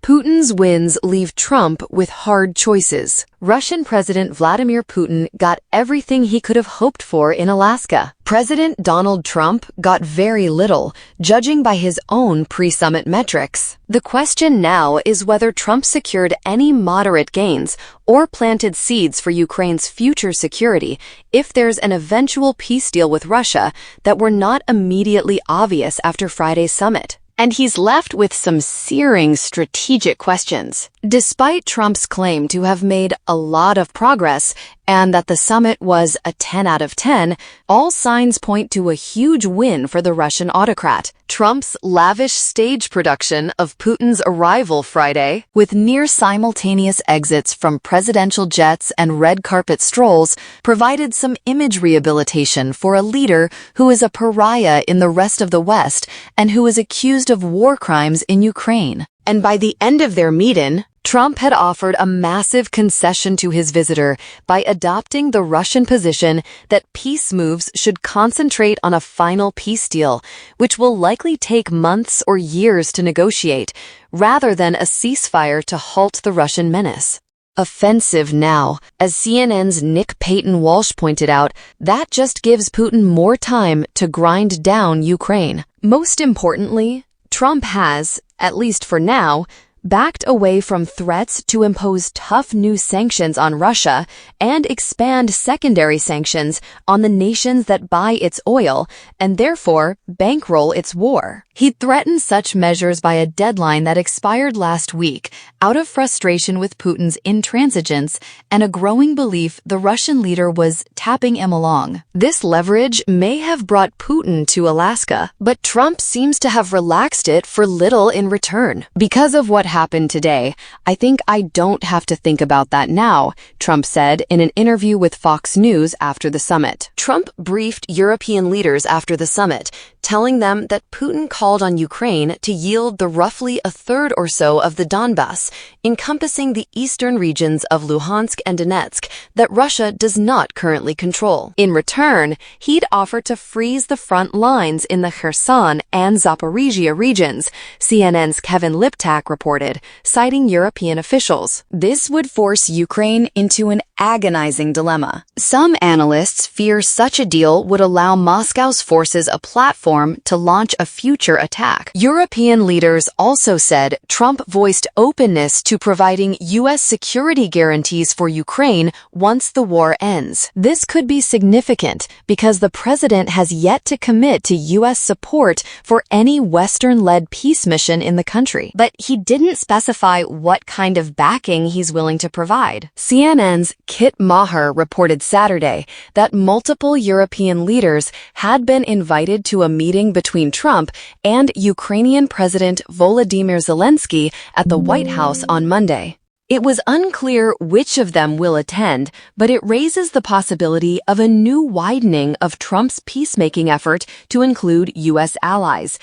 Putin's wins leave Trump with hard choices. Russian President Vladimir Putin got everything he could have hoped for in Alaska. President Donald Trump got very little, judging by his own pre-summit metrics. The question now is whether Trump secured any moderate gains or planted seeds for Ukraine's future security if there's an eventual peace deal with Russia that were not immediately obvious after Friday's summit. And he's left with some searing strategic questions. Despite Trump's claim to have made a lot of progress and that the summit was a 10 out of 10, all signs point to a huge win for the Russian autocrat. Trump's lavish stage production of Putin's arrival Friday, with near-simultaneous exits from presidential jets and red carpet strolls, provided some image rehabilitation for a leader who is a pariah in the rest of the West and who is accused of war crimes in Ukraine. And by the end of their meeting, Trump had offered a massive concession to his visitor by adopting the Russian position that peace moves should concentrate on a final peace deal, which will likely take months or years to negotiate, rather than a ceasefire to halt the Russian menace. Offensive now, as CNN's Nick Payton-Walsh pointed out, that just gives Putin more time to grind down Ukraine. Most importantly, Trump has, at least for now, backed away from threats to impose tough new sanctions on Russia and expand secondary sanctions on the nations that buy its oil and therefore bankroll its war. He threatened such measures by a deadline that expired last week out of frustration with Putin's intransigence and a growing belief the Russian leader was tapping him along. This leverage may have brought Putin to Alaska, but Trump seems to have relaxed it for little in return. Because of what happened today, I think I don't have to think about that now, Trump said in an interview with Fox News after the summit. Trump briefed European leaders after the summit, telling them that Putin called on Ukraine to yield the roughly a third or so of the Donbas, encompassing the eastern regions of Luhansk and Donetsk that Russia does not currently control. In return, he'd offered to freeze the front lines in the Kherson and Zaporizhia regions, CNN's Kevin Liptak reported, citing European officials. This would force Ukraine into an agonizing dilemma. Some analysts fear such a deal would allow Moscow's forces a platform to launch a future attack. European leaders also said Trump voiced openness to providing U.S. security guarantees for Ukraine once the war ends. This could be significant because the president has yet to commit to U.S. support for any Western-led peace mission in the country. But he didn't specify what kind of backing he's willing to provide. CNN's Kit Maher reported Saturday that multiple European leaders had been invited to a meeting between Trump and Ukrainian President Volodymyr Zelensky at the White House on Monday. It was unclear which of them will attend, but it raises the possibility of a new widening of Trump's peacemaking effort to include U.S. allies.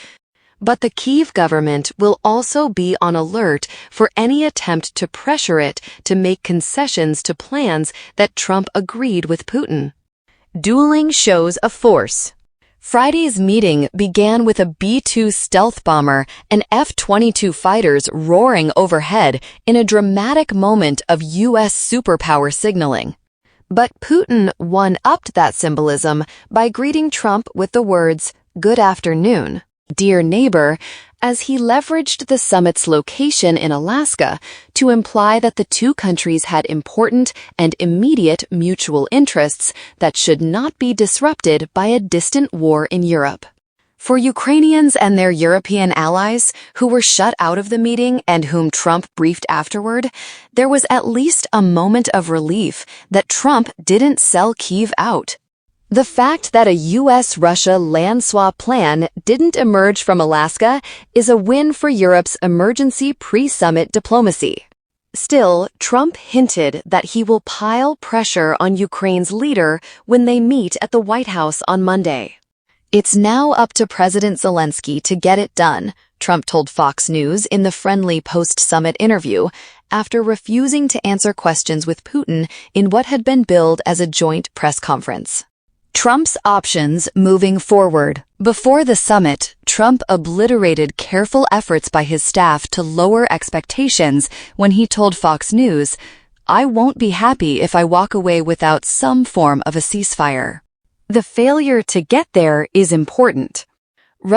But the Kyiv government will also be on alert for any attempt to pressure it to make concessions to plans that Trump agreed with Putin. Dueling shows of force. Friday's meeting began with a B-2 stealth bomber and F-22 fighters roaring overhead in a dramatic moment of U.S. superpower signaling. But Putin one-upped that symbolism by greeting Trump with the words, "Good afternoon, dear neighbor," as he leveraged the summit's location in Alaska to imply that the two countries had important and immediate mutual interests that should not be disrupted by a distant war in Europe. For Ukrainians and their European allies, who were shut out of the meeting and whom Trump briefed afterward, there was at least a moment of relief that Trump didn't sell Kyiv out. The fact that a U.S.-Russia land swap plan didn't emerge from Alaska is a win for Europe's emergency pre-summit diplomacy. Still, Trump hinted that he will pile pressure on Ukraine's leader when they meet at the White House on Monday. "It's now up to President Zelensky to get it done," Trump told Fox News in the friendly post-summit interview, after refusing to answer questions with Putin in what had been billed as a joint press conference. Trump's options moving forward. Before the summit, Trump obliterated careful efforts by his staff to lower expectations when he told Fox News, "I won't be happy if I walk away without some form of a ceasefire." The failure to get there is important.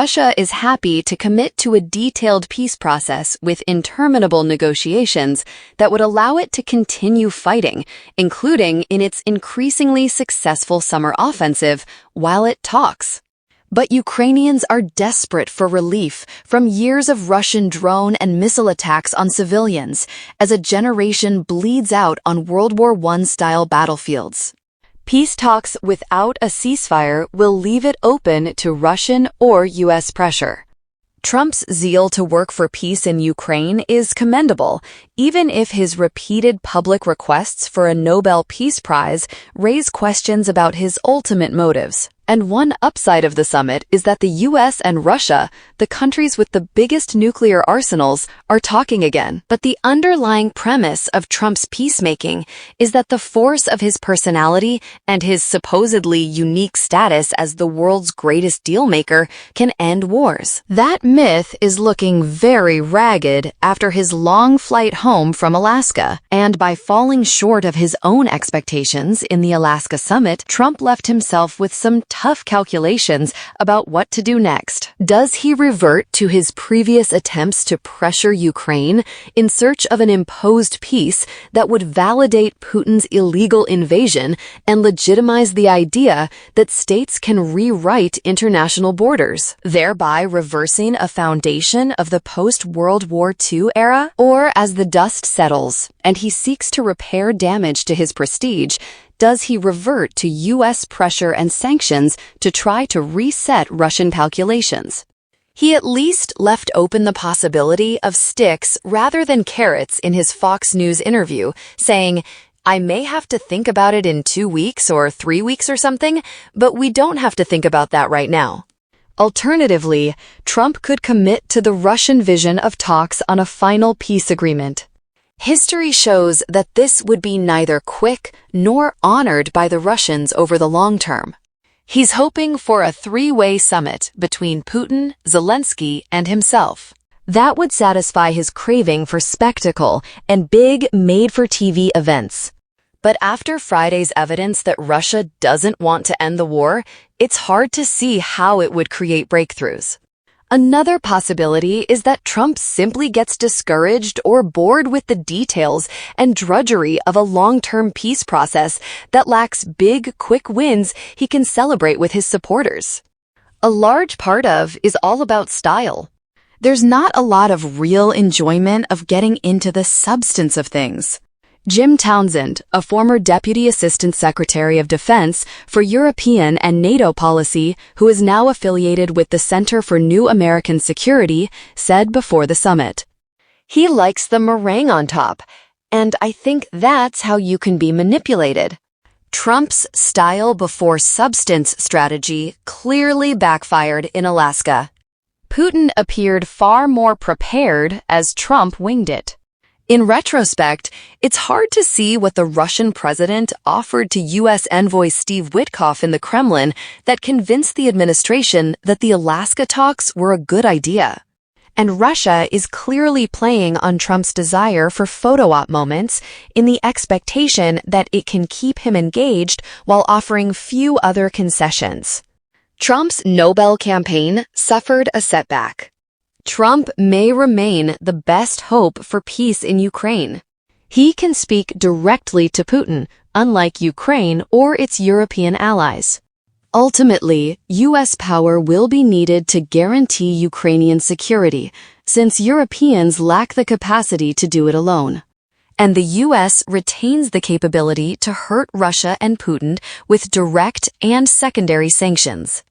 Russia is happy to commit to a detailed peace process with interminable negotiations that would allow it to continue fighting, including in its increasingly successful summer offensive, while it talks. But Ukrainians are desperate for relief from years of Russian drone and missile attacks on civilians as a generation bleeds out on World War I-style battlefields. Peace talks without a ceasefire will leave it open to Russian or U.S. pressure. Trump's zeal to work for peace in Ukraine is commendable, even if his repeated public requests for a Nobel Peace Prize raise questions about his ultimate motives. And one upside of the summit is that the U.S. and Russia, the countries with the biggest nuclear arsenals, are talking again. But the underlying premise of Trump's peacemaking is that the force of his personality and his supposedly unique status as the world's greatest dealmaker can end wars. That myth is looking very ragged after his long flight home from Alaska. And by falling short of his own expectations in the Alaska summit, Trump left himself with some tough calculations about what to do next. Does he revert to his previous attempts to pressure Ukraine in search of an imposed peace that would validate Putin's illegal invasion and legitimize the idea that states can rewrite international borders, thereby reversing a foundation of the post-World War II era? Or as the dust settles and he seeks to repair damage to his prestige, does he revert to U.S. pressure and sanctions to try to reset Russian calculations? He at least left open the possibility of sticks rather than carrots in his Fox News interview, saying, "I may have to think about it in 2 weeks or 3 weeks or something, but we don't have to think about that right now." Alternatively, Trump could commit to the Russian vision of talks on a final peace agreement. History shows that this would be neither quick nor honored by the Russians over the long term. He's hoping for a three-way summit between Putin, Zelensky, and himself. That would satisfy his craving for spectacle and big, made-for-TV events. But after Friday's evidence that Russia doesn't want to end the war, it's hard to see how it would create breakthroughs. Another possibility is that Trump simply gets discouraged or bored with the details and drudgery of a long-term peace process that lacks big, quick wins he can celebrate with his supporters. A large part of is all about style. There's not a lot of real enjoyment of getting into the substance of things. Jim Townsend, a former Deputy Assistant Secretary of Defense for European and NATO policy who is now affiliated with the Center for New American Security, said before the summit, "He likes the meringue on top, and I think that's how you can be manipulated." Trump's style before substance strategy clearly backfired in Alaska. Putin appeared far more prepared as Trump winged it. In retrospect, it's hard to see what the Russian president offered to U.S. envoy Steve Witkoff in the Kremlin that convinced the administration that the Alaska talks were a good idea. And Russia is clearly playing on Trump's desire for photo-op moments in the expectation that it can keep him engaged while offering few other concessions. Trump's Nobel campaign suffered a setback. Trump may remain the best hope for peace in Ukraine. He can speak directly to Putin, unlike Ukraine or its European allies. Ultimately, U.S. power will be needed to guarantee Ukrainian security, since Europeans lack the capacity to do it alone. And the U.S. retains the capability to hurt Russia and Putin with direct and secondary sanctions.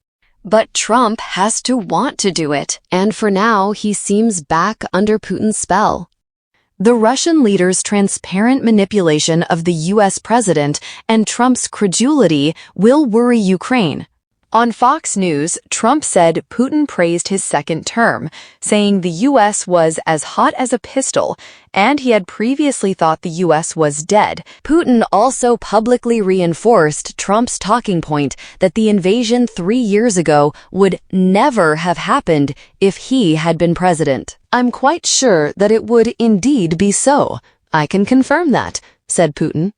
But Trump has to want to do it, and for now he seems back under Putin's spell. The Russian leader's transparent manipulation of the U.S. president and Trump's credulity will worry Ukraine. On Fox News, Trump said Putin praised his second term, saying the U.S. was as hot as a pistol, and he had previously thought the U.S. was dead. Putin also publicly reinforced Trump's talking point that the invasion 3 years ago would never have happened if he had been president. "I'm quite sure that it would indeed be so. I can confirm that," said Putin.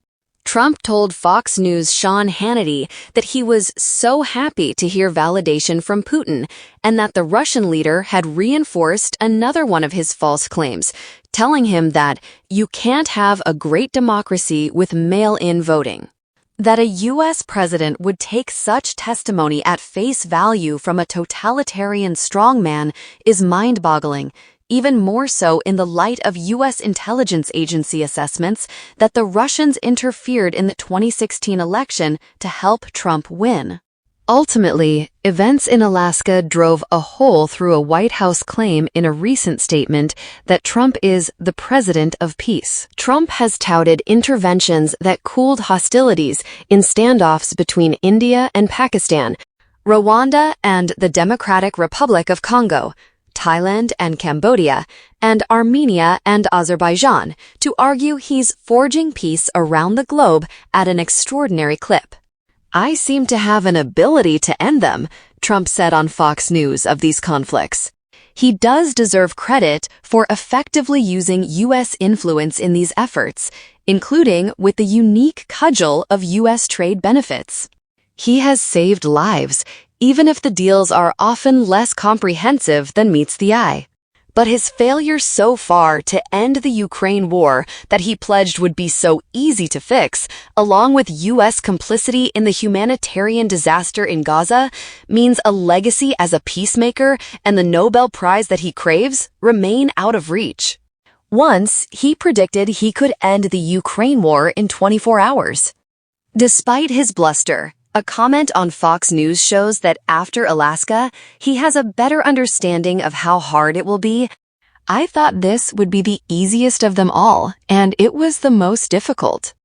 Trump told Fox News' Sean Hannity that he was so happy to hear validation from Putin and that the Russian leader had reinforced another one of his false claims, telling him that you can't have a great democracy with mail-in voting. That a U.S. president would take such testimony at face value from a totalitarian strongman is mind-boggling, even more so in the light of U.S. intelligence agency assessments that the Russians interfered in the 2016 election to help Trump win. Ultimately, events in Alaska drove a hole through a White House claim in a recent statement that Trump is the president of peace. Trump has touted interventions that cooled hostilities in standoffs between India and Pakistan, Rwanda and the Democratic Republic of Congo, Thailand and Cambodia, and Armenia and Azerbaijan, to argue he's forging peace around the globe at an extraordinary clip. "I seem to have an ability to end them," Trump said on Fox News of these conflicts. He does deserve credit for effectively using U.S. influence in these efforts, including with the unique cudgel of U.S. trade benefits. He has saved lives, even if the deals are often less comprehensive than meets the eye. But his failure so far to end the Ukraine war that he pledged would be so easy to fix, along with U.S. complicity in the humanitarian disaster in Gaza, means a legacy as a peacemaker and the Nobel Prize that he craves remain out of reach. Once, he predicted he could end the Ukraine war in 24 hours. Despite his bluster, a comment on Fox News shows that after Alaska, he has a better understanding of how hard it will be. "I thought this would be the easiest of them all, and it was the most difficult."